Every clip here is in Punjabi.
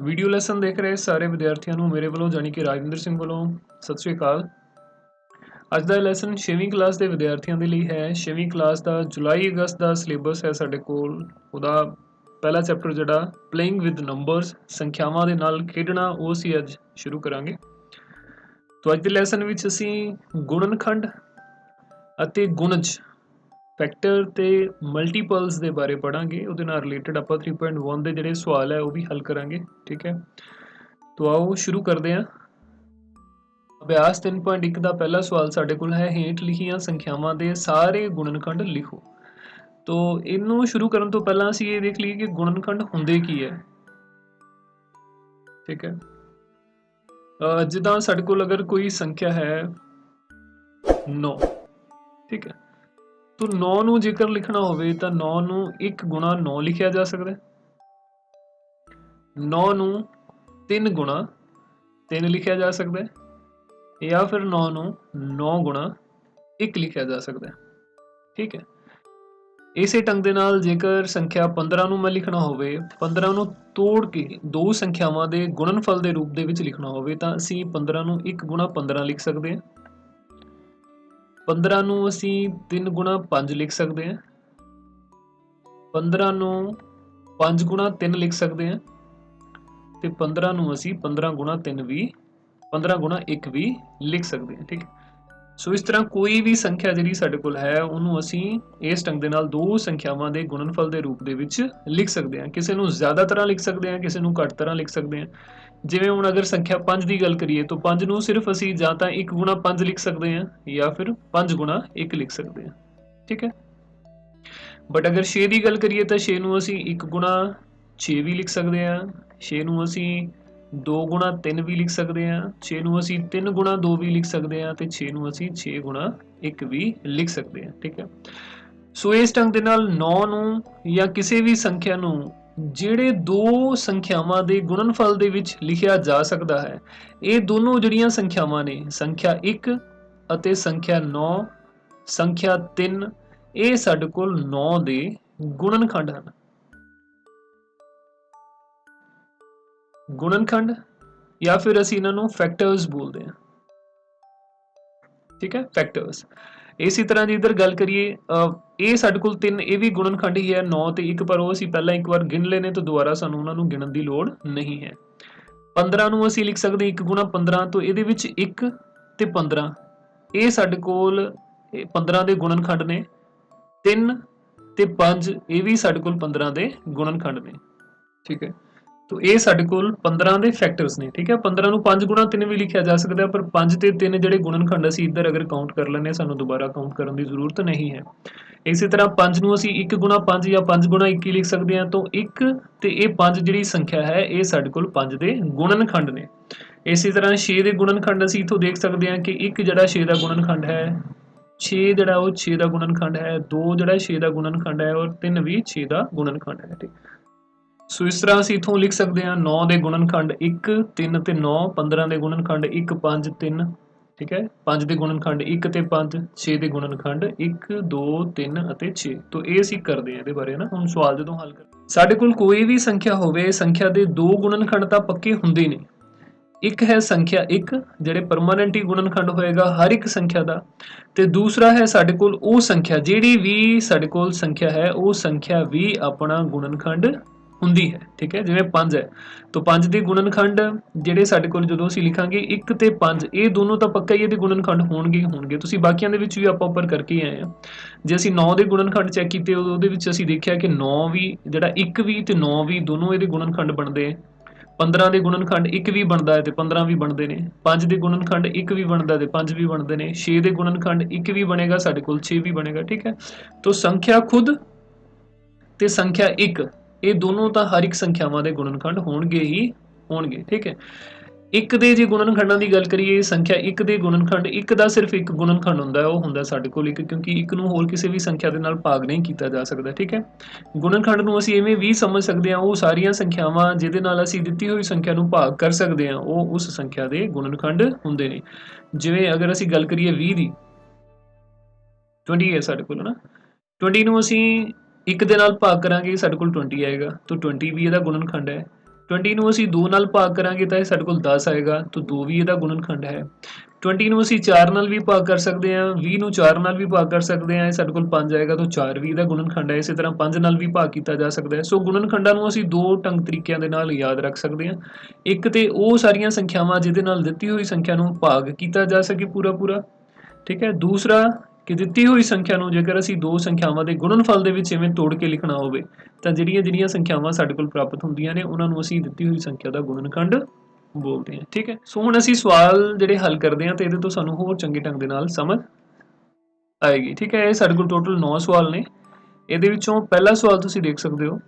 ਵੀਡੀਓ ਲੈਸਨ ਦੇਖ ਰਹੇ ਸਾਰੇ ਵਿਦਿਆਰਥੀਆਂ ਨੂੰ ਮੇਰੇ ਵੱਲੋਂ ਜਾਨੀ ਕਿ ਰਾਜਵਿੰਦਰ ਸਿੰਘ ਵੱਲੋਂ ਸਤਿ ਸ਼੍ਰੀ ਅਕਾਲ। ਅੱਜ ਦਾ ਲੈਸਨ 6ਵੀਂ ਕਲਾਸ ਦੇ ਵਿਦਿਆਰਥੀਆਂ ਦੇ ਲਈ ਹੈ। 6ਵੀਂ ਕਲਾਸ ਦਾ ਜੁਲਾਈ ਅਗਸਤ ਦਾ ਸਿਲੇਬਸ ਹੈ ਸਾਡੇ ਕੋਲ। ਉਹਦਾ ਪਹਿਲਾ ਚੈਪਟਰ ਜਿਹੜਾ ਪਲੇਇੰਗ ਵਿਦ ਨੰਬਰਸ ਸੰਖਿਆਵਾਂ ਦੇ ਨਾਲ ਖੇਡਣਾ ਉਹ ਅਸੀਂ ਅੱਜ ਸ਼ੁਰੂ ਕਰਾਂਗੇ। ਤੋਂ ਅੱਜ ਦੇ ਲੈਸਨ ਵਿੱਚ ਅਸੀਂ ਗੁਣਨਖੰਡ ਅਤੇ ਗੁਣਜ ਫੈਕਟਰ ਤੇ ਮਲਟੀਪਲਸ ਦੇ ਬਾਰੇ ਪੜਾਂਗੇ। ਉਹਦੇ ਨਾਲ ਰਿਲੇਟਡ ਆਪਾਂ 3.1 ਦੇ ਜਿਹੜੇ ਸਵਾਲ ਹੈ ਉਹ ਵੀ ਹੱਲ ਕਰਾਂਗੇ। ਠੀਕ ਹੈ, तो आओ शुरू करते हैं। अभ्यास 3.1 का पहला सवाल साडे कोल है, हेठ लिखियां संख्यावां दे सारे गुणनखंड लिखो। तो इनू शुरू करने तो पहला असीं ये देख लीए कि गुणनखंड हुंदे की है। ठीक है, जिद्दां साडे कोल अगर कोई संख्या है 9, ठीक है, तो 9 नू जेकर लिखना होवे तां 9 नू 1 गुणा 9 लिखिया जा सकदा है। 9 नू 3 गुणा 3 लिखिया जा सकता है, या फिर 9 नू 9 गुणा 1 लिखिया जा सकता है। ठीक है, इसे ढंग दे नाल जेकर संख्या 15 नू मैं लिखना होवे, 15 नू तोड़ के दो संख्यावां दे गुणनफल दे रूप दे विच लिखना होवे तां असीं 15 नू 1 गुणा 15 लिख सकते हैं। 15 नू असीं 3 गुणा 5 लिख सकते हैं। 15 नू 5 गुणा 3 लिख सकते हैं। तो 15 नू असीं 15 गुणा 3 भी 15 गुणा 1 भी लिख सकते हैं। ठीक है, सो इस तरह कोई भी संख्या जिहड़ी साडे कोल है उहनूं असीं इस ढंग दे नाल दो संख्यावां दे गुणनफल दे रूप दे विच लिख सकते हैं। किसी नूं ज़्यादा तरह लिख सकते हैं, किसी नूं घट तरह लिख सकते हैं। जिवें हुण अगर संख्या 5 की गल करिए तो 5 नूं सिर्फ असीं जां तां 1 गुणा 5 लिख सकते हैं या फिर 5 गुणा 1 लिख सकते हैं। ठीक है, बट अगर 6 की गल करिए तो 6 नूं असीं 1 गुणा 6 भी लिख सकते हैं। 6 नूं असीं 2 गुणा 3 भी लिख सकते हैं। 6 नूं असीं 3 गुणा 2 भी लिख सकते हैं। तो 6 नूं असीं 6 गुणा 1 भी लिख सकते हैं। ठीक है, सो इस ढंग दे नाल 9 नूं या किसी भी संख्या नूं ਜਿਹੜੇ दो संख्यावां दे गुणनफल दे विच लिखिया जा सकता है, ये दोनों जिहड़ियां संख्यावां ने संख्या 1 ਅਤੇ संख्या 9 संख्या 3 ਇਹ ਸਾਡੇ ਕੋਲ 9 ਦੇ ਗੁਣਨਖੰਡ ਹਨ। गुणनखंड या फिर असीं इन्हां नूं फैक्टर्स बोलते हैं। ठीक है, फैक्टर्स। इसी तरह की इधर गल करिए, ये साडे कोल 3 ये भी गुणनखंड ही है 9 ते 1, पर वो असीं पहलां एक बार गिन लेने तो दोबारा सानूं उन्हां नूं गिणन दी लोड़ नहीं है। 15 नूं असीं लिख सकदे 1 गुणा 15, तो इहदे विच 1 ते 15 ये साडे कोल 15 दे गुणनखंड ने। 3 ते 5 ये भी साडे कोल 15 दे गुणनखंड ने। ठीक है, तो ये साडे कोल 15 दे फैक्टर्स ने। ठीक है, 15 नूं 5 गुणा 3 भी लिखिया जा सकता है, पर 5 ते 3 जिहड़े गुणनखंड असीं इधर अगर काउंट कर लैने सानूं दोबारा काउंट करन दी जरूरत नहीं है। इसी तरह 5 नूं असीं 1 गुणा 5 या 5 गुणा 1 ही लिख सकते हैं। तो 1 ते ये 5 जिहड़ी संख्या है ये साडे कोल 5 दे गुणनखंड ने। इसी तरह 6 दे गुणनखंड असीं इत्थों देख सकते हैं कि 1 जिहड़ा 6 दा गुणनखंड है, 6 जिहड़ा वो 6 दा गुणनखंड है, 2 जिहड़ा 6 दा गुणनखंड है और 3 भी 6 दा गुणनखंड है। ठीक, सो इस तरह असीं इत्थों लिख सकते हैं 9 दे गुणनखंड 1 3 ते 9, 15 दे गुणनखंड 1 5 3। ठीक है, 5 दे गुणनखंड 1 ते 5, 6 दे गुणनखंड 1 2 3 ਅਤੇ 6। तो ਇਹ ਅਸੀਂ ਕਰਦੇ ਹਾਂ ਇਹਦੇ ਬਾਰੇ ਨਾ। ਹੁਣ ਸਵਾਲ ਜਦੋਂ ਹੱਲ ਕਰ ਸਾਡੇ ਕੋਲ ਕੋਈ ਵੀ ਸੰਖਿਆ ਹੋਵੇ, ਸੰਖਿਆ ਦੇ ਦੋ ਗੁਣਨਖੰਡ ਤਾਂ ਪੱਕੇ ਹੁੰਦੇ ਨੇ। ਇੱਕ ਹੈ ਸੰਖਿਆ 1 ਜਿਹੜੇ ਪਰਮਾਨੈਂਟ ਹੀ ਗੁਣਨਖੰਡ ਹੋਏਗਾ ਹਰ ਇੱਕ ਸੰਖਿਆ ਦਾ, ਤੇ ਦੂਸਰਾ ਹੈ ਸਾਡੇ ਕੋਲ ਉਹ ਸੰਖਿਆ ਜਿਹੜੀ ਵੀ ਸਾਡੇ ਕੋਲ ਸੰਖਿਆ ਹੈ ਉਹ ਸੰਖਿਆ ਵੀ ਆਪਣਾ ਗੁਣਨਖੰਡ ਹੁੰਦੀ ਹੈ। ठीक है, जिवें 5 है तो 5 ਦੇ ਗੁਣਨਖੰਡ ਜਿਹੜੇ ਸਾਡੇ ਕੋਲ ਜਦੋਂ ਅਸੀਂ ਲਿਖਾਂਗੇ 1 ਤੇ 5 ਇਹ ਦੋਨੋਂ ਤਾਂ ਪੱਕਾ ਹੀ ਇਹਦੇ ਗੁਣਨਖੰਡ ਹੋਣਗੇ। ਤੁਸੀਂ ਬਾਕੀਆਂ ਦੇ ਵਿੱਚ ਵੀ ਆਪਾਂ ਉੱਪਰ ਕਰਕੇ ਆਏ ਆ। ਜੇ ਅਸੀਂ 9 ਦੇ ਗੁਣਨਖੰਡ ਚੈੱਕ ਕੀਤੇ ਉਹਦੇ ਵਿੱਚ ਅਸੀਂ ਦੇਖਿਆ ਕਿ 9 ਵੀ ਜਿਹੜਾ 1 ਵੀ ਤੇ 9 ਵੀ ਦੋਨੋਂ ਇਹਦੇ ਗੁਣਨਖੰਡ ਬਣਦੇ। 15 ਦੇ ਗੁਣਨਖੰਡ 1 ਵੀ ਬਣਦਾ ਹੈ ਤੇ 15 ਵੀ ਬਣਦੇ ਨੇ। 5 ਦੇ ਗੁਣਨਖੰਡ 1 ਵੀ ਬਣਦਾ ਤੇ 5 ਵੀ ਬਣਦੇ ਨੇ। 6 ਦੇ ਗੁਣਨਖੰਡ 1 ਵੀ ਬਣੇਗਾ ਸਾਡੇ ਕੋਲ 6 ਵੀ ਬਣੇਗਾ। ठीक है, तो संख्या खुद ਤੇ संख्या 1 ਇਹ ਦੋਨੋਂ ਤਾਂ ਹਰ ਇੱਕ ਸੰਖਿਆਵਾਂ ਦੇ ਗੁਣਨਖੰਡ ਹੋਣਗੇ ਹੀ ਹੋਣਗੇ। ਠੀਕ ਹੈ, ਇੱਕ ਦੇ ਜੇ ਗੁਣਨਖੰਡਾਂ ਦੀ ਗੱਲ ਕਰੀਏ, ਸੰਖਿਆ 1 ਦੇ ਗੁਣਨਖੰਡ 1 ਦਾ ਸਿਰਫ ਇੱਕ ਗੁਣਨਖੰਡ ਹੁੰਦਾ, ਉਹ ਹੁੰਦਾ ਸਾਡੇ ਕੋਲ 1, ਕਿਉਂਕਿ 1 ਨੂੰ ਹੋਰ ਕਿਸੇ ਵੀ ਸੰਖਿਆ ਦੇ ਨਾਲ ਭਾਗ ਨਹੀਂ ਕੀਤਾ ਜਾ ਸਕਦਾ। ਠੀਕ ਹੈ, ਗੁਣਨਖੰਡ ਨੂੰ ਅਸੀਂ ਐਵੇਂ ਵੀ ਸਮਝ ਸਕਦੇ ਹਾਂ, ਉਹ ਸਾਰੀਆਂ ਸੰਖਿਆਵਾਂ ਜਿਹਦੇ ਨਾਲ ਅਸੀਂ ਦਿੱਤੀ ਹੋਈ ਸੰਖਿਆ ਨੂੰ ਭਾਗ ਕਰ ਸਕਦੇ ਹਾਂ ਉਹ ਉਸ ਸੰਖਿਆ ਦੇ ਗੁਣਨਖੰਡ ਹੁੰਦੇ ਨੇ। ਜਿਵੇਂ ਅਗਰ ਅਸੀਂ ਗੱਲ ਕਰੀਏ 20 ਦੀ, 20 ਹੈ ਸਾਡੇ ਕੋਲ ਨਾ, 20 ਨੂੰ ਅਸੀਂ 1 ਦੇ ਨਾਲ ਭਾਗ ਕਰਾਂਗੇ ਸਾਡੇ ਕੋਲ 20 ਆਏਗਾ, तो 20 भी ਇਹਦਾ ਗੁਣਨਖੰਡ ਹੈ। 20 ਨੂੰ ਅਸੀਂ 2 ਨਾਲ ਭਾਗ ਕਰਾਂਗੇ ਤਾਂ ਇਹ ਸਾਡੇ ਕੋਲ 10 ਆਏਗਾ, ਤਾਂ 2 ਵੀ ਇਹਦਾ ਗੁਣਨਖੰਡ ਹੈ। 20 ਨੂੰ ਅਸੀਂ 4 ਨਾਲ ਵੀ ਭਾਗ ਕਰ ਸਕਦੇ ਹਾਂ, 20 ਨੂੰ 4 ਨਾਲ ਵੀ ਭਾਗ ਕਰ ਸਕਦੇ ਹਾਂ, ਇਹ ਸਾਡੇ ਕੋਲ 5 ਆਏਗਾ, ਤਾਂ 4 ਵੀ ਇਹਦਾ ਗੁਣਨਖੰਡ ਹੈ। ਇਸੇ ਤਰ੍ਹਾਂ 5 ਨਾਲ ਵੀ ਭਾਗ ਕੀਤਾ ਜਾ ਸਕਦਾ ਹੈ। ਸੋ ਗੁਣਨਖੰਡਾਂ ਨੂੰ ਅਸੀਂ ਦੋ ਢੰਗ ਤਰੀਕਿਆਂ ਦੇ ਨਾਲ ਯਾਦ ਰੱਖ ਸਕਦੇ ਹਾਂ। ਇੱਕ ਤੇ ਉਹ ਸਾਰੀਆਂ ਸੰਖਿਆਵਾਂ ਜਿਹਦੇ ਨਾਲ ਦਿੱਤੀ ਹੋਈ ਸੰਖਿਆ ਨੂੰ ਭਾਗ ਕੀਤਾ ਜਾ ਸਕੇ ਪੂਰਾ ਪੂਰਾ, ਠੀਕ ਹੈ। ਦੂਸਰਾ ਕਿ ਦਿੱਤੀ ਹੋਈ ਸੰਖਿਆ ਨੂੰ ਜੇਕਰ ਅਸੀਂ ਦੋ ਸੰਖਿਆਵਾਂ ਦੇ ਗੁਣਨਫਲ ਦੇ ਵਿੱਚ ਇਵੇਂ ਤੋੜ ਕੇ ਲਿਖਣਾ ਹੋਵੇ ਤਾਂ ਜਿਹੜੀਆਂ ਸੰਖਿਆਵਾਂ ਸਾਡੇ ਕੋਲ ਪ੍ਰਾਪਤ ਹੁੰਦੀਆਂ ਨੇ ਉਹਨਾਂ ਨੂੰ ਅਸੀਂ ਦਿੱਤੀ ਹੋਈ ਸੰਖਿਆ ਦਾ ਗੁਣਨਖੰਡ ਬੋਲਦੇ ਹਾਂ, ਠੀਕ ਹੈ। ਸੋ ਹੁਣ ਅਸੀਂ ਸਵਾਲ ਜਿਹੜੇ ਹੱਲ ਕਰਦੇ ਹਾਂ ਤੇ ਇਹਦੇ ਤੋਂ ਸਾਨੂੰ ਹੋਰ ਚੰਗੇ ਢੰਗ ਦੇ ਨਾਲ ਸਮਝ ਆਏਗੀ, ਠੀਕ ਹੈ। ਇਹ ਸਾਡੇ ਕੋਲ ਟੋਟਲ 9 ਸਵਾਲ ਨੇ। ਇਹਦੇ ਵਿੱਚੋਂ ਪਹਿਲਾ ਸਵਾਲ ਤੁਸੀਂ ਦੇਖ ਸਕਦੇ ਹੋ।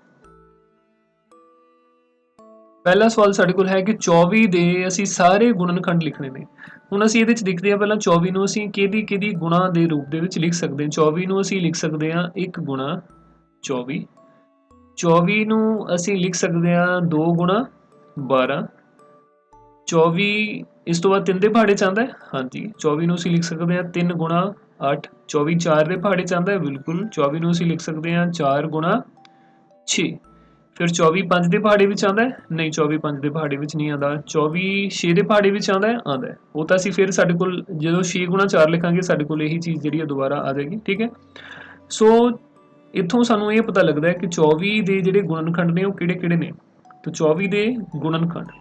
ਪਹਿਲਾ ਸਵਾਲ ਸਾਡੇ ਕੋਲ ਹੈ ਕਿ 24 ਦੇ ਅਸੀਂ ਸਾਰੇ ਗੁਣਨਖੰਡ ਲਿਖਣੇ ਨੇ। ਹੁਣ ਅਸੀਂ ਇਹਦੇ ਵਿੱਚ ਦੇਖਦੇ ਹਾਂ ਪਹਿਲਾਂ 24 ਨੂੰ ਅਸੀਂ ਕਿਹਦੀ ਗੁਣਾ ਦੇ ਰੂਪ ਦੇ ਵਿੱਚ ਲਿਖ ਸਕਦੇ ਹਾਂ। 24 ਨੂੰ ਅਸੀਂ ਲਿਖ ਸਕਦੇ ਹਾਂ 1 ਗੁਣਾ 24, 24 ਨੂੰ ਅਸੀਂ ਲਿਖ ਸਕਦੇ ਹਾਂ 2 ਗੁਣਾ 12, 24 ਇਸ ਤੋਂ ਬਾਅਦ 3 ਦੇ ਪਹਾੜੇ 'ਚ ਆਉਂਦਾ ਹੈ, ਹਾਂਜੀ। 24 ਨੂੰ ਅਸੀਂ ਲਿਖ ਸਕਦੇ ਹਾਂ 3 ਗੁਣਾ 8, 24 4 ਦੇ ਪਹਾੜੇ 'ਚ ਆਉਂਦਾ ਹੈ, ਬਿਲਕੁਲ। 24 ਨੂੰ ਅਸੀਂ ਲਿਖ ਸਕਦੇ ਹਾਂ 4 ਗੁਣਾ 6, ਫਿਰ 24 5 ਦੇ ਪਹਾੜੇ ਵਿੱਚ ਆਉਂਦਾ ਹੈ, ਨਹੀਂ 24 5 ਦੇ ਪਹਾੜੇ ਵਿੱਚ ਨਹੀਂ ਆਉਂਦਾ। 24 6 ਦੇ ਪਹਾੜੇ ਵਿੱਚ ਆਉਂਦਾ ਹੈ, ਉਹ ਤਾਂ ਅਸੀਂ ਫਿਰ ਸਾਡੇ ਕੋਲ ਜਦੋਂ 6 ਗੁਣਾ 4 ਲਿਖਾਂਗੇ ਸਾਡੇ ਕੋਲ ਇਹੀ ਚੀਜ਼ ਜਿਹੜੀ ਹੈ ਦੁਬਾਰਾ ਆ ਜਾਏਗੀ, ਠੀਕ ਹੈ। ਸੋ ਇੱਥੋਂ ਸਾਨੂੰ ਇਹ ਪਤਾ ਲੱਗਦਾ ਹੈ ਕਿ 24 ਦੇ ਜਿਹੜੇ ਗੁਣਨਖੰਡ ਨੇ ਉਹ ਕਿਹੜੇ ਕਿਹੜੇ ਨੇ। ਤਾਂ 24 ਦੇ ਗੁਣਨਖੰਡ,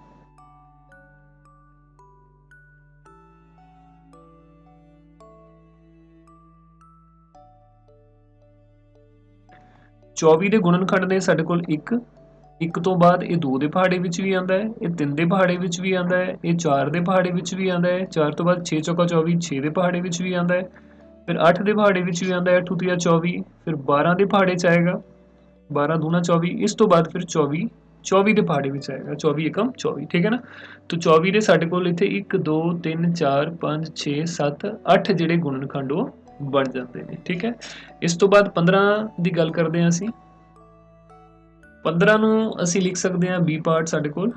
ਦੇ ਗੁਣਨਖੰਡ ਨੇ ਸਾਡੇ ਕੋਲ 1 ਤੋਂ ਬਾਅਦ ਇਹ 2 ਦੇ ਪਹਾੜੇ ਵਿੱਚ ਵੀ ਆਉਂਦਾ ਹੈ, ਇਹ 3 ਦੇ ਪਹਾੜੇ ਵਿੱਚ ਵੀ ਆਉਂਦਾ ਹੈ, ਇਹ 4 ਦੇ ਪਹਾੜੇ ਵਿੱਚ ਵੀ ਆਉਂਦਾ ਹੈ, 4 ਤੋਂ ਬਾਅਦ 6 ਚੌਕਾ 24 6 ਦੇ ਪਹਾੜੇ ਵਿੱਚ ਵੀ ਆਉਂਦਾ ਹੈ, ਫਿਰ 8 ਦੇ ਪਹਾੜੇ ਵਿੱਚ ਵੀ ਆਉਂਦਾ ਹੈ, 8 ਤੀਆ 24, ਫਿਰ 12 ਦੇ ਪਹਾੜੇ 'ਚ ਆਏਗਾ, 12 ਦੂਣਾ 24, ਇਸ ਤੋਂ ਬਾਅਦ ਫਿਰ 24 ਦੇ ਪਹਾੜੇ ਵਿੱਚ ਆਏਗਾ, 24 ਏਕਮ 24, ਠੀਕ ਹੈ ਨਾ। ਤਾਂ 24 ਦੇ ਸਾਡੇ ਕੋਲ ਇੱਥੇ 1 2 3 4 5 6 7 8 ਜਿਹੜੇ ਗੁਣਨਖੰਡ ਉਹ ਬਣ ਜਾਂਦੇ ਨੇ, ਠੀਕ ਹੈ। ਇਸ ਤੋਂ ਬਾਅਦ 15 ਦੀ ਗੱਲ ਕਰਦੇ ਹਾਂ ਅਸੀਂ। 15 ਨੂੰ ਅਸੀਂ ਲਿਖ ਸਕਦੇ ਹਾਂ B ਪਾਰਟ ਸਾਡੇ ਕੋਲ।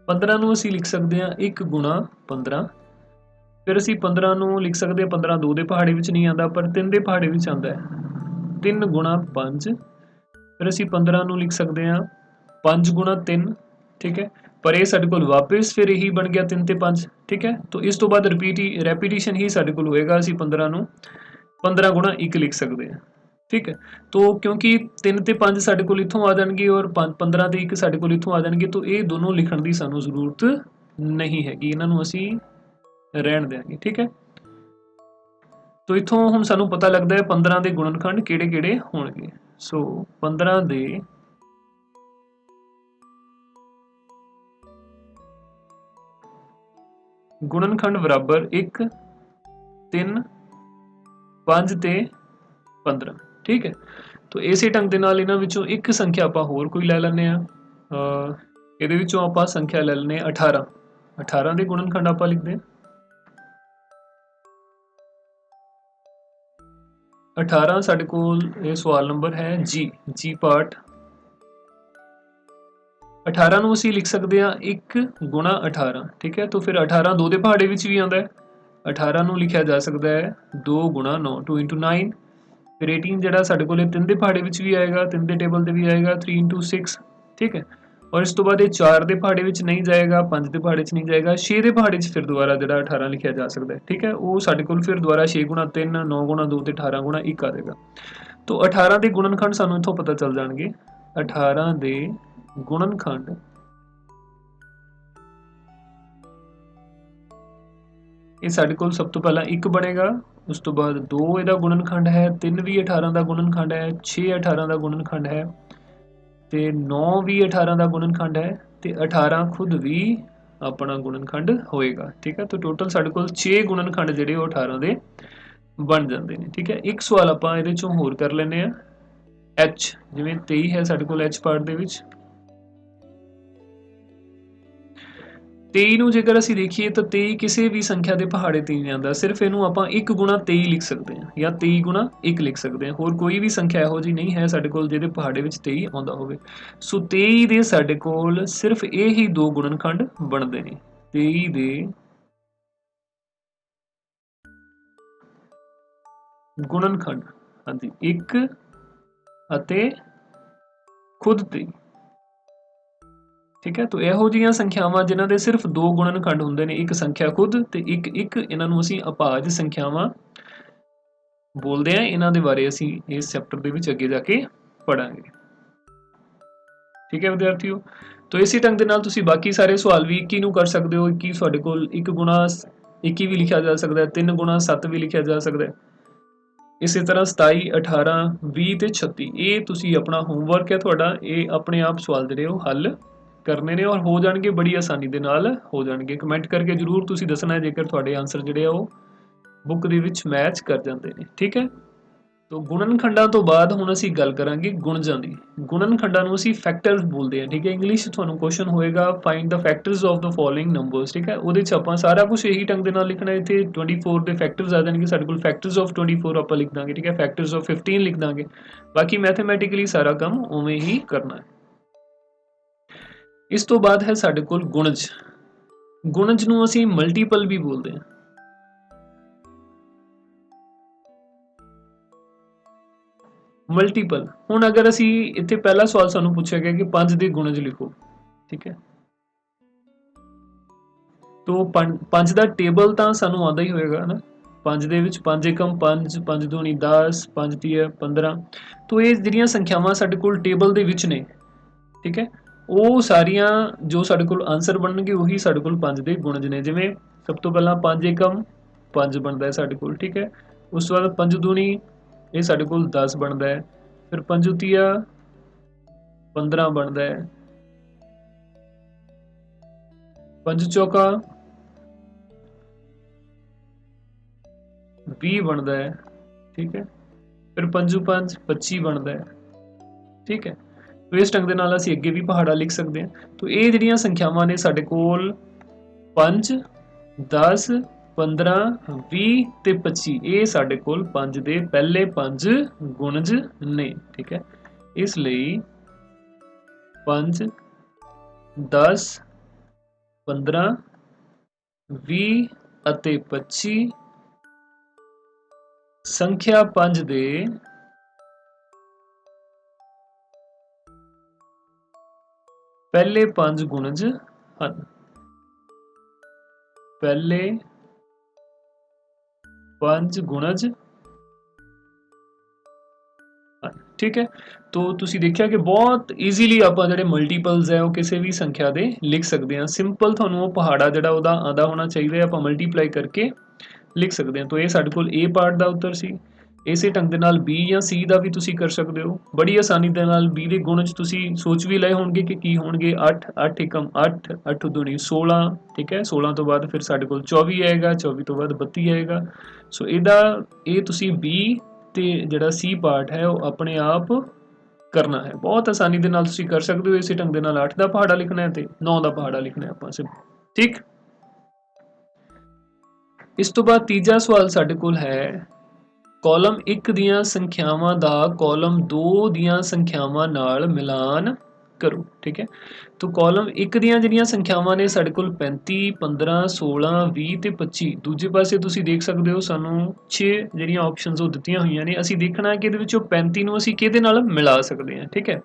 15 ਨੂੰ ਅਸੀਂ ਲਿਖ ਸਕਦੇ ਹਾਂ 1 ਗੁਣਾ 15, ਫਿਰ ਅਸੀਂ 15 ਨੂੰ ਲਿਖ ਸਕਦੇ ਹਾਂ 15 2 ਦੇ ਪਹਾੜੇ ਵਿੱਚ ਨਹੀਂ ਆਉਂਦਾ ਪਰ 3 ਦੇ ਪਹਾੜੇ ਵਿੱਚ ਆਉਂਦਾ ਹੈ, 3 ਗੁਣਾ 5, ਫਿਰ ਅਸੀਂ 15 ਨੂੰ ਲਿਖ ਸਕਦੇ ਹਾਂ 5 ਗੁਣਾ 3, ਠੀਕ ਹੈ। ਪਰ ਇਹ ਸਾਡੇ ਕੋਲ ਵਾਪਸ ਫਿਰ ਇਹੀ ਬਣ ਗਿਆ 3 ਤੇ 5, ਠੀਕ ਹੈ। ਤਾਂ ਇਸ ਤੋਂ ਬਾਅਦ ਰੈਪੀਟੀਸ਼ਨ ਹੀ ਸਾਡੇ ਕੋਲ ਹੋਏਗਾ। ਅਸੀਂ 15 ਨੂੰ 15 ਗੁਣਾ 1 ਲਿਖ ਸਕਦੇ ਹਾਂ, ਠੀਕ ਹੈ। तो क्योंकि 3 ਤੇ 5 ਸਾਡੇ ਕੋਲ ਇੱਥੋਂ ਆ ਜਾਣਗੇ ਔਰ 15 ਤੇ 1 ਸਾਡੇ ਕੋਲ ਇੱਥੋਂ ਆ ਜਾਣਗੇ, ਤਾਂ ਇਹ ਦੋਨੋਂ ਲਿਖਣ ਦੀ ਸਾਨੂੰ ਜ਼ਰੂਰਤ ਨਹੀਂ ਹੈਗੀ, ਇਹਨਾਂ ਨੂੰ ਅਸੀਂ ਰਹਿਣ ਦਿਆਂਗੇ, ਠੀਕ ਹੈ। ਤਾਂ ਇੱਥੋਂ ਹੁਣ ਸਾਨੂੰ ਪਤਾ ਲੱਗਦਾ ਹੈ 15 ਦੇ ਗੁਣਨਖੰਡ ਕਿਹੜੇ ਕਿਹੜੇ ਹੋਣਗੇ। ਸੋ 15 ਦੇ ਗੁਣਨਖੰਡ ਬਰਾਬਰ 1 3 5 ਤੇ 15, ਠੀਕ ਹੈ। ਤਾਂ ਇਸੇ ਢੰਗ ਦੇ ਨਾਲ ਇਹਨਾਂ ਵਿੱਚੋਂ ਇੱਕ ਸੰਖਿਆ ਆਪਾਂ ਹੋਰ ਕੋਈ ਲੈ ਲੈਂਦੇ ਹਾਂ। ਇਹਦੇ ਵਿੱਚੋਂ ਆਪਾਂ ਸੰਖਿਆ ਲੈ ਲੈਂਦੇ ਹਾਂ 18। 18 ਦੇ ਗੁਣਨਖੰਡ ਆਪਾਂ ਲਿਖਦੇ ਹਾਂ 18। ਸਾਡੇ ਕੋਲ ਇਹ ਸਵਾਲ ਨੰਬਰ ਹੈ ਜੀ ਪਾਰਟ। 18 ਨੂੰ ਅਸੀਂ ਲਿਖ ਸਕਦੇ ਹਾਂ 1 ਗੁਣਾ 18, ਠੀਕ ਹੈ। ਤਾਂ ਫਿਰ 18 2 ਦੇ ਪਹਾੜੇ ਵਿੱਚ ਵੀ ਆਉਂਦਾ ਹੈ, 18 ਨੂੰ ਲਿਖਿਆ ਜਾ ਸਕਦਾ ਹੈ 2 ਗੁਣਾ 9, 2 into 9, ਫਿਰ 18 ਜਿਹੜਾ ਸਾਡੇ ਕੋਲ 3 ਦੇ ਪਹਾੜੇ ਵਿੱਚ ਵੀ ਆਏਗਾ, 3 ਦੇ ਟੇਬਲ ਤੇ ਵੀ ਆਏਗਾ, 3 into 6, ਠੀਕ ਹੈ। ਔਰ ਇਸ ਤੋਂ ਬਾਅਦ ਇਹ 4 ਦੇ ਪਹਾੜੇ ਵਿੱਚ ਨਹੀਂ ਜਾਏਗਾ, 5 ਦੇ ਪਹਾੜੇ 'ਚ ਨਹੀਂ ਜਾਏਗਾ, 6 ਦੇ ਪਹਾੜੇ 'ਚ ਫਿਰ ਦੁਬਾਰਾ ਜਿਹੜਾ 18 ਲਿਖਿਆ ਜਾ ਸਕਦਾ ਹੈ, ਠੀਕ ਹੈ। ਉਹ ਸਾਡੇ ਕੋਲ ਫਿਰ ਦੁਬਾਰਾ 6 ਗੁਣਾ 3, 9 ਗੁਣਾ 2 ਤੇ 18 ਗੁਣਾ 1 ਆ ਜਾਏਗਾ। ਤਾਂ 18 ਦੇ ਗੁਣਨਖੰਡ ਸਾਨੂੰ ਇੱਥੋਂ ਪਤਾ ਚੱਲ ਜਾਣਗੇ। 18 ਦੇ ਗੁਣਨਖੰਡ ਇਹ ਸਾਡੇ ਕੋਲ ਸਭ ਤੋਂ ਪਹਿਲਾਂ 1 ਬਣੇਗਾ, ਉਸ ਤੋਂ ਬਾਅਦ 2 ਇਹਦਾ ਗੁਣਨਖੰਡ ਹੈ, 3 ਵੀ 18 ਦਾ ਗੁਣਨਖੰਡ ਹੈ, 6 18 ਦਾ ਗੁਣਨਖੰਡ ਹੈ, ਤੇ 9 ਵੀ 18 ਦਾ ਗੁਣਨਖੰਡ ਹੈ, ਤੇ 18 ਖੁਦ ਵੀ ਆਪਣਾ ਗੁਣਨਖੰਡ ਹੋਏਗਾ, ਠੀਕ ਹੈ। ਤਾਂ ਟੋਟਲ ਸਾਡੇ ਕੋਲ 6 ਗੁਣਨਖੰਡ ਜਿਹੜੇ ਉਹ 18 ਦੇ ਬਣ ਜਾਂਦੇ ਨੇ, ਠੀਕ ਹੈ। ਇੱਕ ਸਵਾਲ ਆਪਾਂ ਇਹਦੇ ਚੋਂ ਹੋਰ ਕਰ ਲੈਂਦੇ ਹਾਂ। H ਜਿਵੇਂ 23 ਹੈ ਸਾਡੇ ਕੋਲ H ਪਾਰਟ ਦੇ ਵਿੱਚ। 23 ਨੂੰ ਜੇਕਰ ਅਸੀਂ ਦੇਖੀਏ ਤਾਂ 23 ਕਿਸੇ ਵੀ ਸੰਖਿਆ ਦੇ ਪਹਾੜੇ ਤੇ ਨਹੀਂ ਆਉਂਦਾ, ਸਿਰਫ ਇਹਨੂੰ ਆਪਾਂ 1 ਗੁਣਾ 23 ਲਿਖ ਸਕਦੇ ਹਾਂ ਜਾਂ 23 ਗੁਣਾ 1 ਲਿਖ ਸਕਦੇ ਹਾਂ। ਹੋਰ ਕੋਈ ਵੀ ਸੰਖਿਆ ਇਹੋ ਜਿਹੀ ਨਹੀਂ ਹੈ ਸਾਡੇ ਕੋਲ ਜਿਹਦੇ ਪਹਾੜੇ ਵਿੱਚ 23 ਆਉਂਦਾ ਹੋਵੇ। ਸੋ 23 ਦੇ ਸਾਡੇ ਕੋਲ ਸਿਰਫ ਇਹ ਹੀ ਦੋ ਗੁਣਨਖੰਡ ਬਣਦੇ ਨੇ। 23 ਦੇ ਗੁਣਨਖੰਡ, ਹਾਂਜੀ, 1 ਅਤੇ ਖੁਦ 23। ठीक है। तो ਇਹੋ ਜਿਹੀਆਂ ਸੰਖਿਆਵਾਂ ਜਿਨ੍ਹਾਂ ਦੇ ਸਿਰਫ ਦੋ ਗੁਣਨਖੰਡ ਹੁੰਦੇ ਨੇ, ਇੱਕ ਸੰਖਿਆ ਖੁਦ ਤੇ ਇੱਕ ਇਹਨਾਂ ਨੂੰ ਅਸੀਂ ਅਭਾਜ ਸੰਖਿਆਵਾਂ ਬੋਲਦੇ ਆ। ਇਹਨਾਂ ਦੇ ਬਾਰੇ ਅਸੀਂ ਇਸ ਚੈਪਟਰ ਦੇ ਵਿੱਚ ਅੱਗੇ ਜਾ ਕੇ ਪੜਾਂਗੇ। ਠੀਕ ਹੈ ਵਿਦਿਆਰਥੀਓ। तो इसी ढंग ਦੇ ਨਾਲ ਤੁਸੀਂ ਬਾਕੀ ਸਾਰੇ ਸਵਾਲ ਵੀ 21 ਨੂੰ ਕਰ ਸਕਦੇ ਹੋ। 21 ਤੁਹਾਡੇ ਕੋਲ 1 ਗੁਣਾ 21 ਵੀ ਲਿਖਿਆ ਜਾ ਸਕਦਾ ਹੈ, 3 ਗੁਣਾ 7 ਵੀ ਲਿਖਿਆ ਜਾ ਸਕਦਾ ਹੈ। ਇਸੇ ਤਰ੍ਹਾਂ 27 18 20 ਤੇ 36 ਇਹ ਤੁਸੀਂ ਆਪਣਾ ਹੋਮਵਰਕ ਹੈ ਤੁਹਾਡਾ, ਇਹ ਆਪਣੇ ਆਪ ਸਵਾਲ ਜਿਹੜੇ ਉਹ ਹੱਲ ਕਰਨੇ ਨੇ ਔਰ ਹੋ ਜਾਣਗੇ ਬੜੀ ਆਸਾਨੀ ਦੇ ਨਾਲ ਹੋ ਜਾਣਗੇ। ਕਮੈਂਟ ਕਰਕੇ ਜਰੂਰ ਤੁਸੀਂ ਦੱਸਣਾ ਜੇਕਰ ਤੁਹਾਡੇ ਆਨਸਰ ਜਿਹੜੇ ਆ ਉਹ ਬੁੱਕ ਦੇ ਵਿੱਚ ਮੈਚ ਕਰ ਜਾਂਦੇ ਨੇ। ਠੀਕ ਹੈ। तो गुणनखंडां तो बाद हुण असीं गल करांगे गुणजां दी। गुणनखंडां नूं असीं फैक्टर्स बोलदे हां। ठीक है। इंग्लिश तुहानूं क्वेश्चन होएगा find the factors of the following numbers. ठीक है। उहदे च आपां सारा कुछ यही ढंग दे नाल लिखना है। इत्थे 24 दे फैक्टर्स आ जाणगे साडे कोल, फैक्टर्स ऑफ 24 आपां लिख दांगे। ठीक है। फैक्टर्स ऑफ 15 लिख दांगे। बाकी मैथमेटिकली सारा काम उवें ही करना है। इस तो बाद है साडे कोल गुणज। गुणज नूं असीं मल्टीपल भी बोलदे हां। मल्टीपल हुण अगर असी इत्थे पहला सवाल सानू पूछा गया कि 5 दे गुणज लिखो। ठीक है। तो 5 दा टेबल तां सानू आंदा ही होएगा ना। 5 दे विच 5 एकम 5, 5 दूनी 10, 5 तीय 15। तो ये जिहड़ियां संख्यावां साडे कोल टेबल दे विच ने, ठीक है, ਉਹ ਸਾਰੀਆਂ जो साडे कोल आंसर बनणगे ਉਹੀ साडे कोल 5 ਦੇ ਗੁਣਜ ਨੇ। ਜਿਵੇਂ ਸਭ ਤੋਂ ਪਹਿਲਾਂ 5 एकम 5 ਬਣਦਾ ਹੈ ਸਾਡੇ ਕੋਲ। ਠੀਕ ਹੈ। ਉਸ ਤੋਂ ਬਾਅਦ 5 दूनी ਇਹ ਸਾਡੇ ਕੋਲ 10 ਬਣਦਾ ਹੈ। ਫਿਰ 5 ਤੀਆ 15 ਬਣਦਾ ਹੈ। 5 ਚੌਕਾ 20 ਬਣਦਾ ਹੈ। ਠੀਕ ਹੈ। ਫਿਰ 5 5 25 ਬਣਦਾ ਹੈ। ਠੀਕ ਹੈ। तो इस ढंग दे नाल असीं अगे भी पहाड़ा लिख सकते हैं। तो ये जिहड़ियां संख्यावां ने साडे कोल 5 10 15 20 ते 25 ये साडे कोल 5 दे पहले 5 गुणज ने। ठीक है। इसलिए 5 10 15 20 ਅਤੇ 25 संख्या 5 दे पहले 5 गुणज हैं। पहले 5 गुणज हैं। ठीक है। तो तुसी देखिया कि बहुत ईजीली आप जिहड़े मल्टीपल्स है वो किसी भी संख्या दे लिख सकते हैं। सिंपल तुहानूं वो पहाड़ा जिहड़ा उहदा आंदा होना चाहिए, आप मल्टीप्लाई करके लिख सकते हैं। तो ये साडे कोल ए पार्ट दा उत्तर सी। इसे ढंग दे नाल बी या सी का भी तुसी कर सकते हो। बड़ी आसानी दे नाल बी दे गुणज तुसी सोच भी लए होणगे कि की होणगे। 8 8 एकम 8 8 दूनी 16। ठीक है। 16 तो बाद फिर साडे कोल 24 आएगा, 24 तो बाद 32 आएगा। सो इहदा ये तुसी बी ते जिहड़ा सी पार्ट है वो अपने आप करना है। बहुत आसानी दे नाल तुसी कर सकते हो। इसे ढंग दे नाल 8 का पहाड़ा लिखना है ते 9 का पहाड़ा लिखना है आपां सिर्फ। ठीक। इस तो बाद तीजा सवाल साडे कोल है कॉलम 1 ਦੀਆਂ ਸੰਖਿਆਵਾਂ ਦਾ कॉलम 2 ਦੀਆਂ ਸੰਖਿਆਵਾਂ ਨਾਲ ਮਿਲਾਨ करो। ठीक है। तो कॉलम 1 ਦੀਆਂ ਜਿਹੜੀਆਂ ਸੰਖਿਆਵਾਂ ਨੇ ਸਾਡੇ ਕੋਲ 35 15 16 20 ਤੇ 25। ਦੂਜੇ ਪਾਸੇ ਤੁਸੀਂ ਦੇਖ ਸਕਦੇ ਹੋ ਸਾਨੂੰ 6 ਜਿਹੜੀਆਂ ਆਪਸ਼ਨਸ ਉਹ ਦਿੱਤੀਆਂ ਹੋਈਆਂ ਨੇ। ਅਸੀਂ ਦੇਖਣਾ ਹੈ ਕਿ ਇਹਦੇ ਵਿੱਚੋਂ 35 ਨੂੰ ਅਸੀਂ ਕਿਹਦੇ ਨਾਲ ਮਿਲਾ ਸਕਦੇ ਹਾਂ। ਠੀਕ ਹੈ।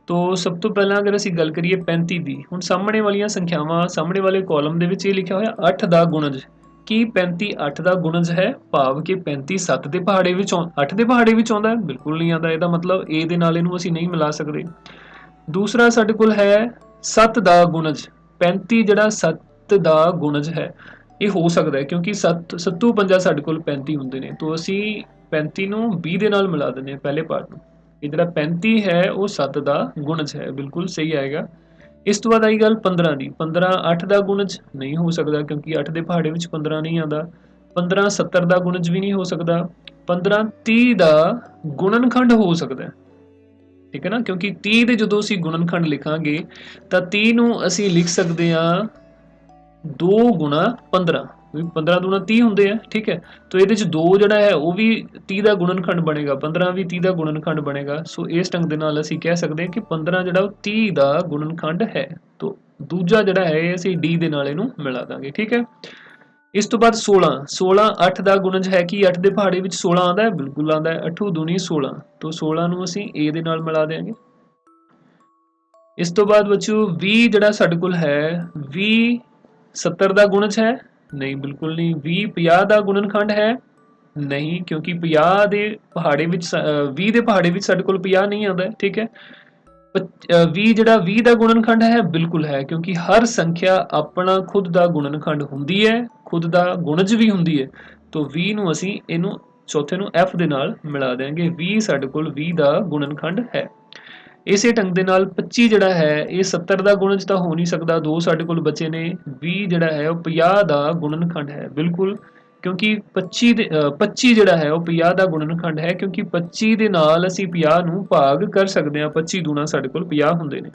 तो सब तो पहला अगर ਅਸੀਂ ਗੱਲ ਕਰੀਏ 35 ਦੀ, ਹੁਣ ਸਾਹਮਣੇ ਵਾਲੀਆਂ ਸੰਖਿਆਵਾਂ ਸਾਹਮਣੇ ਵਾਲੇ ਕਾਲਮ ਦੇ ਵਿੱਚ ਇਹ ਲਿਖਿਆ ਹੋਇਆ 8 ਦਾ ਗੁਣਜ। ਕੀ 35 8 ਦਾ ਗੁਣਜ ਹੈ? ਭਾਵ ਕਿ 35 7 ਦੇ ਪਹਾੜੇ ਵਿੱਚ 8 ਦੇ ਪਹਾੜੇ ਵਿੱਚ ਆਉਂਦਾ ਹੈ? ਬਿਲਕੁਲ ਨਹੀਂ ਆਉਂਦਾ। ਇਹਦਾ ਮਤਲਬ a ਦੇ ਨਾਲ ਇਹਨੂੰ ਅਸੀਂ ਨਹੀਂ ਮਿਲਾ ਸਕਦੇ। ਦੂਸਰਾ ਸਾਡੇ ਕੋਲ ਹੈ 7 ਦਾ ਗੁਣਜ। 35 ਜਿਹੜਾ 7 ਦਾ ਗੁਣਜ ਹੈ ਇਹ ਹੋ ਸਕਦਾ ਹੈ ਕਿਉਂਕਿ 7 ਪੰਜਾ ਸਾਡੇ ਕੋਲ 35 ਹੁੰਦੇ ਨੇ। तो ਅਸੀਂ 35 ਨੂੰ 20 ਦੇ ਨਾਲ ਮਿਲਾ ਦਿੰਦੇ ਹਾਂ ਪਹਿਲੇ ਪਾਰਟ ਨੂੰ। ਇਹ ਜਿਹੜਾ 35 ਹੈ ਉਹ 7 ਦਾ ਗੁਣਜ ਹੈ। ਬਿਲਕੁਲ ਸਹੀ ਆਏਗਾ। ਇਸ ਤੋਂ ਬਾਅਦ ਆਈ ਗੱਲ 15 ਦੀ। 15 8 ਦਾ ਗੁਣਜ ਨਹੀਂ ਹੋ ਸਕਦਾ ਕਿਉਂਕਿ 8 ਦੇ ਪਹਾੜੇ ਵਿੱਚ 15 ਨਹੀਂ ਆਉਂਦਾ। 15 70 ਦਾ ਗੁਣਜ ਵੀ ਨਹੀਂ ਹੋ ਸਕਦਾ। 15 30 ਦਾ ਗੁਣਨਖੰਡ ਹੋ ਸਕਦਾ ਹੈ। ਠੀਕ ਹੈ ਨਾ। ਕਿਉਂਕਿ 30 ਦੇ ਜਦੋਂ ਅਸੀਂ ਗੁਣਨਖੰਡ ਲਿਖਾਂਗੇ ਤਾਂ 30 ਨੂੰ ਅਸੀਂ ਲਿਖ ਸਕਦੇ ਹਾਂ 2 ਗੁਣਾ 15। 15 दूना 30 ਹੁੰਦੇ ਆ। ਠੀਕ ਹੈ। तो ਇਹਦੇ ਚ 2 ਜਿਹੜਾ ਹੈ ਉਹ ਵੀ 30 ਦਾ ਗੁਣਨਖੰਡ ਬਣੇਗਾ, 15 ਵੀ 30 ਦਾ ਗੁਣਨਖੰਡ ਬਣੇਗਾ। ਸੋ ਇਸ ਢੰਗ ਦੇ ਨਾਲ ਅਸੀਂ ਕਹਿ ਸਕਦੇ ਹਾਂ ਕਿ 15 ਜਿਹੜਾ ਉਹ 30 ਦਾ ਗੁਣਨਖੰਡ ਹੈ। तो ਦੂਜਾ ਜਿਹੜਾ ਹੈ ਅਸੀਂ d ਦੇ ਨਾਲ ਇਹਨੂੰ ਮਿਲਾ ਦਾਂਗੇ। ਠੀਕ ਹੈ। ਇਸ ਤੋਂ ਬਾਅਦ 16 16 8 ਦਾ ਗੁਣਜ ਹੈ ਕਿ 8 ਦੇ ਪਹਾੜੇ ਵਿੱਚ 16 ਆਉਂਦਾ ਹੈ? ਬਿਲਕੁਲ ਆਉਂਦਾ ਹੈ। 8 दूनी 16। तो 16 ਨੂੰ ਅਸੀਂ a ਦੇ ਨਾਲ ਮਿਲਾ ਦੇਾਂਗੇ। इस तो बाद बच्चों 20 ਜਿਹੜਾ ਸਾਡੇ ਕੋਲ ਹੈ 20 70 ਦਾ ਗੁਣਜ ਹੈ नहीं बिल्कुल नहीं 20 50 ਦਾ ਗੁਣਨਖੰਡ ਹੈ नहीं क्योंकि 50 ਦੇ ਪਹਾੜੇ ਵਿੱਚ 20 ਦੇ ਪਹਾੜੇ ਵਿੱਚ ਸਾਡੇ ਕੋਲ 50 ਨਹੀਂ ਆਉਂਦਾ ठीक है 20 ਜਿਹੜਾ 20 ਦਾ ਗੁਣਨਖੰਡ ਹੈ ਬਿਲਕੁਲ ਹੈ ਕਿਉਂਕਿ ਹਰ ਸੰਖਿਆ ਆਪਣਾ ਖੁਦ ਦਾ ਗੁਣਨਖੰਡ ਹੁੰਦੀ ਹੈ ਖੁਦ ਦਾ ਗੁਣਜ ਵੀ ਹੁੰਦੀ ਹੈ तो 20 ਨੂੰ ਅਸੀਂ ਇਹਨੂੰ ਚੌਥੇ ਨੂੰ f ਦੇ ਨਾਲ ਮਿਲਾ ਦੇਾਂਗੇ 20 ਸਾਡੇ ਕੋਲ 20 ਦਾ ਗੁਣਨਖੰਡ ਹੈ ਇਸੇ ਢੰਗ ਦੇ ਨਾਲ 25 ਜਿਹੜਾ ਹੈ ਇਹ 70 ਦਾ ਗੁਣਜ ਤਾਂ ਹੋ ਨਹੀਂ ਸਕਦਾ ਦੋ ਸਾਡੇ ਕੋਲ ਬਚੇ ਨੇ 20 ਜਿਹੜਾ ਹੈ ਉਹ 50 ਦਾ ਗੁਣਨਖੰਡ ਹੈ ਬਿਲਕੁਲ ਕਿਉਂਕਿ 25 ਜਿਹੜਾ ਹੈ ਉਹ 50 ਦਾ ਗੁਣਨਖੰਡ ਹੈ ਕਿਉਂਕਿ 25 ਦੇ ਨਾਲ ਅਸੀਂ 50 ਨੂੰ ਭਾਗ ਕਰ ਸਕਦੇ ਹਾਂ 25 ਦੂਣਾ ਸਾਡੇ ਕੋਲ 50 ਹੁੰਦੇ ਨੇ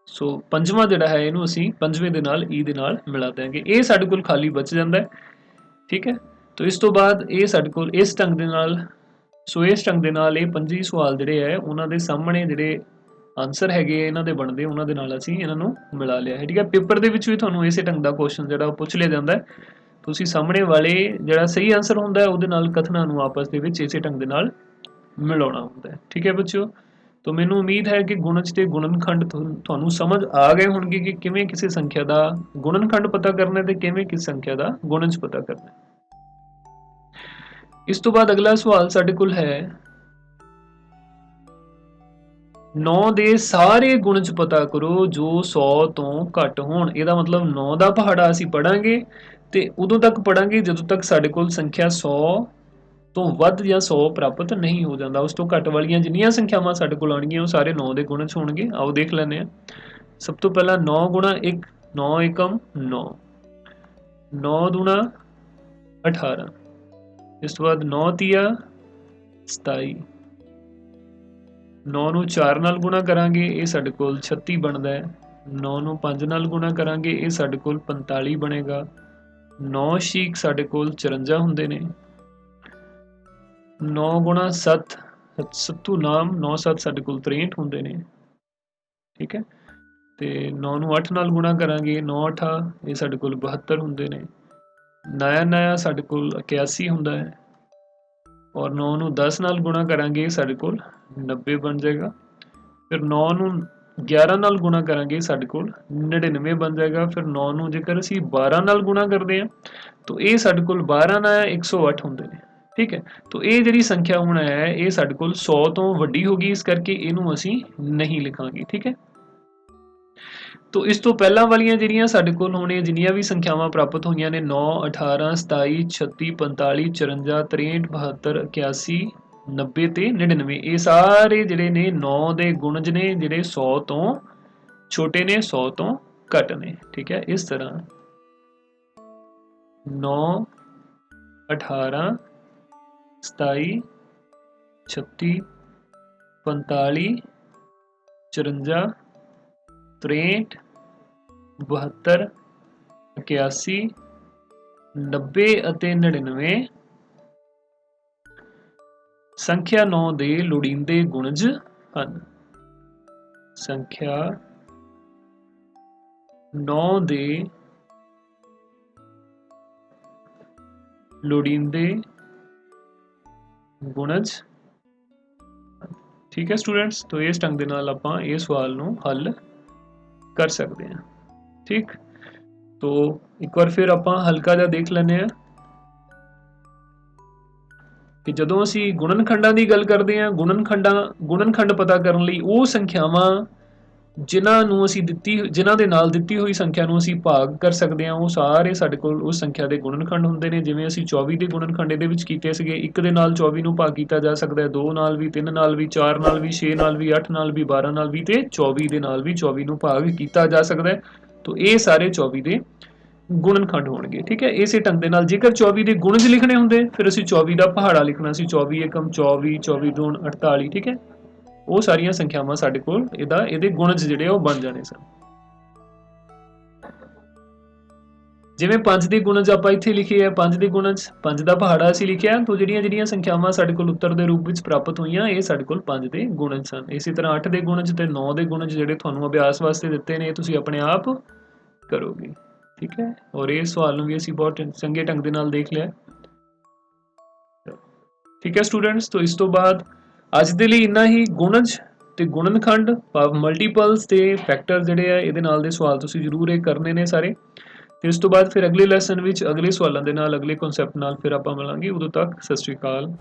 ਸੋ ਪੰਜਵਾਂ ਜਿਹੜਾ ਹੈ ਇਹਨੂੰ ਅਸੀਂ ਪੰਜਵੇਂ ਦੇ ਨਾਲ e ਦੇ ਨਾਲ ਮਿਲਾ ਦੇਾਂਗੇ ਇਹ ਸਾਡੇ ਕੋਲ ਖਾਲੀ ਬਚ ਜਾਂਦਾ ਹੈ ਠੀਕ ਹੈ तो इस तो बाद ये साडे कोल इस ढंग दे नाल सो इस ढंग दे नाल ये 25 सवाल जिहड़े है उन्हां दे सामने जिहड़े आंसर हैगे इन्हां दे बनदे उन्हां दे नाल असीं इन्हां नूं मिला लिया है ठीक है पेपर दे विच भी तुहानूं इसे ढंग दा क्वेश्चन जिहड़ा पुछ लिया जांदा है तुसीं सामने वाले जिहड़ा सही आंसर हुंदा है उहदे नाल कथनां नूं आपस दे विच इसे ढंग दे नाल मिलाउणा हुंदा है ठीक है बच्चों तो मैनूं उम्मीद है कि गुणज ते गुणनखंड तुहानूं समझ आ गए होणगे कि किवें किसी संख्या दा गुणनखंड पता करना है ते किवें किसी संख्या दा गुणज पता करना है इस तो बाद अगला सवाल साडे कोल है 9 ਦੇ ਸਾਰੇ ਗੁਣਜ ਪਤਾ ਕਰੋ ਜੋ 100 ਤੋਂ ਘੱਟ ਹੋਣ ਇਹਦਾ ਮਤਲਬ 9 ਦਾ ਪਹਾੜਾ ਅਸੀਂ ਪੜਾਂਗੇ ਤੇ ਉਦੋਂ ਤੱਕ ਪੜਾਂਗੇ ਜਦੋਂ ਤੱਕ ਸਾਡੇ ਕੋਲ ਸੰਖਿਆ 100 ਤੋਂ ਵੱਧ ਜਾਂ 100 ਪ੍ਰਾਪਤ ਨਹੀਂ ਹੋ ਜਾਂਦਾ ਉਸ ਤੋਂ ਘੱਟ ਵਾਲੀਆਂ ਜਿੰਨੀਆਂ ਸੰਖਿਆਵਾਂ ਸਾਡੇ ਕੋਲ ਆਉਣਗੀਆਂ ਉਹ ਸਾਰੇ 9 ਦੇ ਗੁਣਜ ਹੋਣਗੇ ਆਓ ਦੇਖ ਲੈਂਦੇ ਹਾਂ ਸਭ ਤੋਂ ਪਹਿਲਾਂ 9 ਗੁਣਾ 1 9 ਏਕਮ 9 9 ਦੂਣਾ 18 इस तो बाद 9 तिया 27 9 ਨੂੰ 4 ਨਾਲ ਗੁਣਾ ਕਰਾਂਗੇ ਇਹ ਸਾਡੇ ਕੋਲ 36 ਬਣਦਾ ਹੈ 9 ਨੂੰ 5 ਨਾਲ ਗੁਣਾ ਕਰਾਂਗੇ ਇਹ ਸਾਡੇ ਕੋਲ 45 ਬਣੇਗਾ 9 ਸ਼ੀਕ ਸਾਡੇ ਕੋਲ 54 ਹੁੰਦੇ ਨੇ 9 ਗੁਣਾ 7 ਸੱਤੂ ਨਾਮ 9 7 ਸਾਡੇ ਕੋਲ 63 ਹੁੰਦੇ ਨੇ ਠੀਕ ਹੈ ਤੇ 9 ਨੂੰ 8 ਨਾਲ ਗੁਣਾ ਕਰਾਂਗੇ 9 8 ਇਹ ਸਾਡੇ ਕੋਲ 72 ਹੁੰਦੇ ਨੇ नया साडे कोल 81 ਹੁੰਦਾ है और 9 ਨੂੰ 10 ਨਾਲ ਗੁਣਾ ਕਰਾਂਗੇ ਸਾਡੇ ਕੋਲ 90 ਬਣ ਜਾਏਗਾ ਫਿਰ 9 ਨੂੰ 11 ਨਾਲ ਗੁਣਾ ਕਰਾਂਗੇ ਸਾਡੇ ਕੋਲ 99 ਬਣ ਜਾਏਗਾ ਫਿਰ 9 ਨੂੰ ਜੇਕਰ ਅਸੀਂ 12 ਨਾਲ ਗੁਣਾ ਕਰਦੇ ਹਾਂ ਤਾਂ ਇਹ ਸਾਡੇ ਕੋਲ 12 ਨਾਲ 108 ਹੁੰਦੇ ਨੇ ਠੀਕ ਹੈ ਤਾਂ ਇਹ ਜਿਹੜੀ ਸੰਖਿਆ ਹੁਣ ਹੈ ਇਹ ਸਾਡੇ ਕੋਲ 100 ਤੋਂ ਵੱਡੀ ਹੋਗੀ ਇਸ ਕਰਕੇ ਇਹਨੂੰ ਅਸੀਂ ਨਹੀਂ ਲਿਖਾਂਗੇ ਠੀਕ ਹੈ तो इस तो पहला वालियां जिहड़ियां साडे कोल होणे जिन्नियां भी संख्यावां प्राप्त होईयां ने 9 18 27 36 45 54 63 72 81 90 ते 99 ये सारे जिहड़े ने 9 दे गुणज ने जिहड़े 100 तो छोटे ने 100 तो घट ने ठीक है इस तरह 9 18 27 36 45 54 63 72 81 90 ਅਤੇ 99 ਸੰਖਿਆ 9 ਦੇ ਲੋੜੀਂਦੇ ਗੁਣਜ ਹਨ ਸੰਖਿਆ 9 ਦੇ ਲੋੜੀਂਦੇ ਗੁਣਜ ठीक है स्टूडेंट्स तो इस ढंग दे नाल आपां इस सवाल नूं हल कर सकते हैं ठीक तो एक बार फिर आपां हल्का जिहा देख लैंदे हां कि जदों असीं गुणनखंडां दी गल करदे हां गुणनखंड पता करन लई ਉਹ ਸੰਖਿਆਵਾਂ ਜਿਨ੍ਹਾਂ ਨੂੰ ਅਸੀਂ ਜਿਨ੍ਹਾਂ ਦੇ ਨਾਲ ਦਿੱਤੀ ਹੋਈ ਸੰਖਿਆ ਨੂੰ ਅਸੀਂ ਭਾਗ ਕਰ ਸਕਦੇ ਹਾਂ ਉਹ ਸਾਰੇ ਸਾਡੇ ਕੋਲ ਉਸ ਸੰਖਿਆ ਦੇ ਗੁਣਨਖੰਡ ਹੁੰਦੇ ਨੇ ਜਿਵੇਂ ਅਸੀਂ 24 ਦੇ ਗੁਣਨਖੰਡ ਇਹਦੇ ਵਿੱਚ ਕੀਤੇ ਸੀਗੇ 1 ਦੇ ਨਾਲ 24 ਨੂੰ ਭਾਗ ਕੀਤਾ ਜਾ ਸਕਦਾ ਹੈ 2 ਨਾਲ ਵੀ 3 ਨਾਲ ਵੀ 4 ਨਾਲ ਵੀ 6 ਨਾਲ ਵੀ 8 ਨਾਲ ਵੀ 12 ਨਾਲ ਵੀ ਤੇ 24 ਦੇ ਨਾਲ ਵੀ 24 ਨੂੰ ਭਾਗ ਕੀਤਾ ਜਾ ਸਕਦਾ ਹੈ तो ਇਹ ਸਾਰੇ 24 ਦੇ ਗੁਣਨਖੰਡ ਹੋਣਗੇ ਠੀਕ ਹੈ ਇਸੇ ਢੰਗ ਦੇ ਨਾਲ ਜੇਕਰ 24 ਦੇ ਗੁਣਜ ਲਿਖਣੇ ਹੁੰਦੇ ਫਿਰ ਅਸੀਂ 24 ਦਾ ਪਹਾੜਾ ਲਿਖਣਾ ਸੀ 24 ਏਕਮ 24 24 ਦੂਣ 48 ਠੀਕ ਹੈ ਉਹ ਸਾਰੀਆਂ ਸੰਖਿਆਵਾਂ ਸਾਡੇ ਕੋਲ ਇਹਦੇ ਗੁਣਜ ਜਿਹੜੇ ਉਹ ਬਣ ਜਾਣੇ ਸਨ ਜਿਵੇਂ 5 ਦੇ ਗੁਣਜ ਆਪਾਂ ਇੱਥੇ ਲਿਖੇ ਆ 5 ਦੇ ਗੁਣਜ 5 ਦਾ ਪਹਾੜਾ ਅਸੀਂ ਲਿਖਿਆ ਤਾਂ ਜਿਹੜੀਆਂ ਸੰਖਿਆਵਾਂ ਸਾਡੇ ਕੋਲ ਉੱਤਰ ਦੇ ਰੂਪ ਵਿੱਚ ਪ੍ਰਾਪਤ ਹੋਈਆਂ ਇਹ ਸਾਡੇ ਕੋਲ 5 ਦੇ ਗੁਣਜ ਸਨ ਇਸੇ ਤਰ੍ਹਾਂ 8 ਦੇ ਗੁਣਜ ਤੇ 9 ਦੇ ਗੁਣਜ ਜਿਹੜੇ ਤੁਹਾਨੂੰ ਅਭਿਆਸ ਵਾਸਤੇ ਦਿੱਤੇ ਨੇ ਤੁਸੀਂ ਆਪਣੇ ਆਪ ਕਰੋਗੇ ਠੀਕ ਹੈ ਔਰ ਇਹ ਸਵਾਲ ਨੂੰ ਵੀ ਅਸੀਂ ਬਹੁਤ ਚੰਗੇ ਢੰਗ ਦੇ ਨਾਲ ਦੇਖ ਲਿਆ ਠੀਕ ਹੈ ਸਟੂਡੈਂਟਸ तो इस तो बाद ਅੱਜ ਦੇ ਲਈ ਇੰਨਾ ਹੀ ਗੁਣਜ ਤੇ ਗੁਣਨਖੰਡ ਭਾਵ ਮਲਟੀਪਲਸ ਤੇ ਫੈਕਟਰ ਜਿਹੜੇ ਆ ਇਹਦੇ ਨਾਲ ਦੇ ਸਵਾਲ ਤੁਸੀਂ ਜ਼ਰੂਰ ਇਹ ਕਰਨੇ ਨੇ ਸਾਰੇ। ਤੇ ਇਸ ਤੋਂ ਬਾਅਦ ਫਿਰ ਅਗਲੇ ਲੈਸਨ ਵਿੱਚ ਅਗਲੇ ਸਵਾਲਾਂ ਦੇ ਨਾਲ ਅਗਲੇ ਕਨਸੈਪਟ ਨਾਲ ਫਿਰ ਆਪਾਂ ਮਿਲਾਂਗੇ। ਉਦੋਂ ਤੱਕ ਸਤਿ ਸ਼੍ਰੀ ਅਕਾਲ।